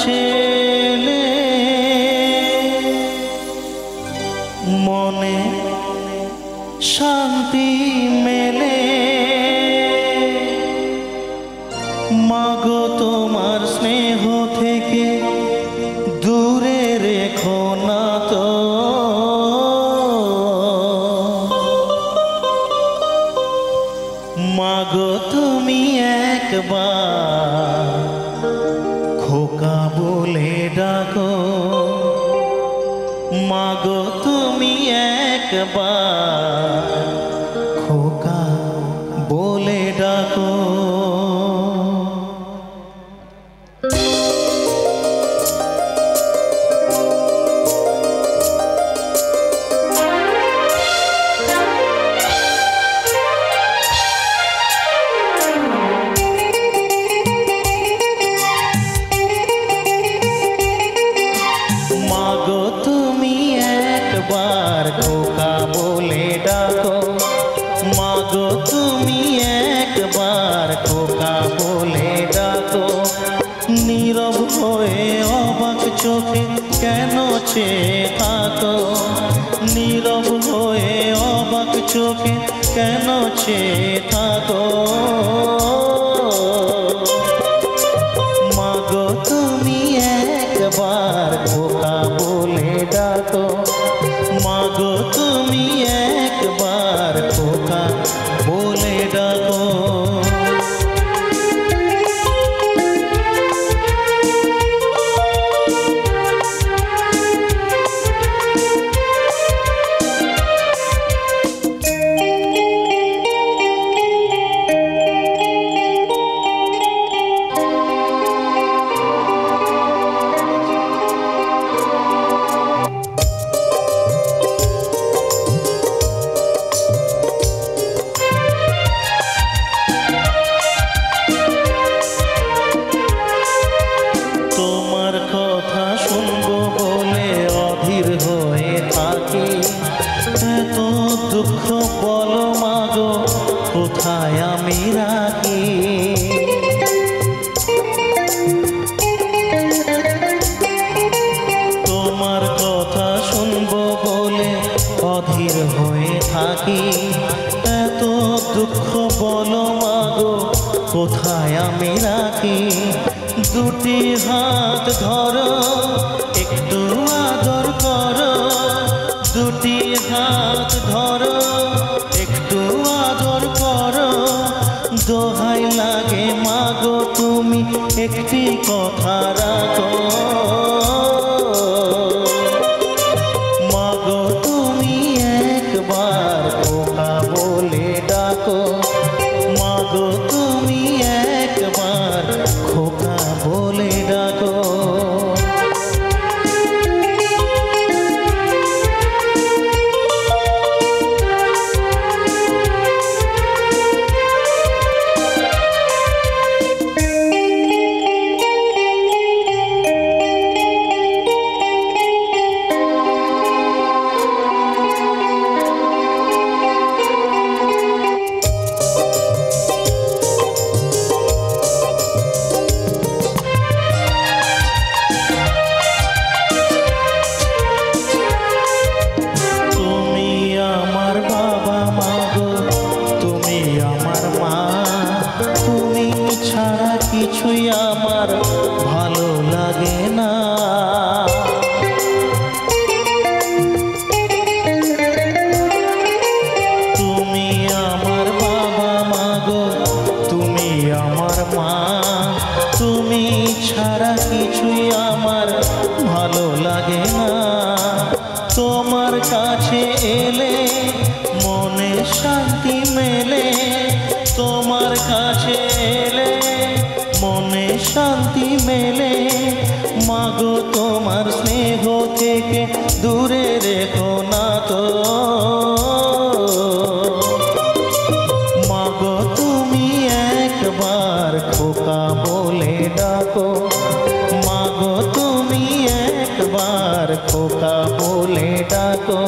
কাছে এলে মনে শান্তি মেলে। মাগো তোমার স্নেহ থেকে দূরে রেখো না তো। মাগো তুমি একবার খোকা বলে ডাকো। মাগো তুমি একবার খোকা বলে ডাকো। খোকা বলে ডাকো। মাগো তুমি একবার খোকা বলে ডাকো। নীরব হয়ে অবাক চোখে কেন চেয়ে থাকো। নীরব হয়ে অবাক চোখে কেন চেয়ে থাকো। মাগো তুমি একবার খোকা বলে ডাকো। মাগো তুমি একবার খোকা বলে ডাকো। তোমার কথা শুনবো বলে অধীর হয়ে থাকি। এত দুঃখ বলো মাগো কোথায় আমি রাখি। তোমার কথা শুনবো বলে অধীর হয়ে থাকি। এত দুঃখ বলো মাগো কোথায় আমি রাখি। দুটি হাত ধরো একটু আদর করো। দুটি হাত ধরো একটু আদর করো। দোহাই লাগে মাগো তুমি একটি কথা রাখো। মাগো তুমি একবার খোকা বলে ডাকো। মাগো তুমি একবার খোকা বলে ডাকো। কিছুই আমার ভালো লাগে না। তুমি আমার বাবা মাগো তুমি আমার মা। তুমি ছাড়া কিছুই আমার ভালো লাগে না। তোমার কাছে এলে মনে শান্তি মেলে। তোমার কাছে এলে মনে শান্তি মেলে। মাগো তোমার স্নেহ থেকে দূরে রেখো না তো। মাগো তুমি একবার খোকা বলে ডাকো। মাগো তুমি একবার খোকা বলে ডাকো।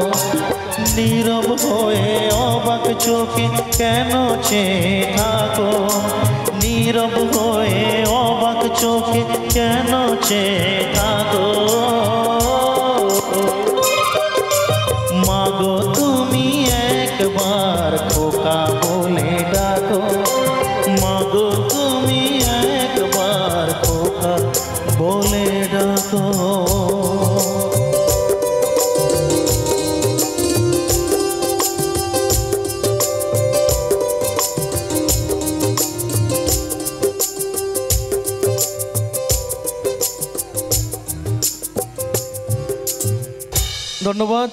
নীরব হয়ে অবাক চোখে কেন চেয়ে থাকো। নীরব হয়ে অবাক চোখে কেন চেয়ে থাকো মাগো তুমি একবার খোকা বলে ডাকো মাগো তুমি একবার খোকা বলে ডাকো। ধন্যবাদ।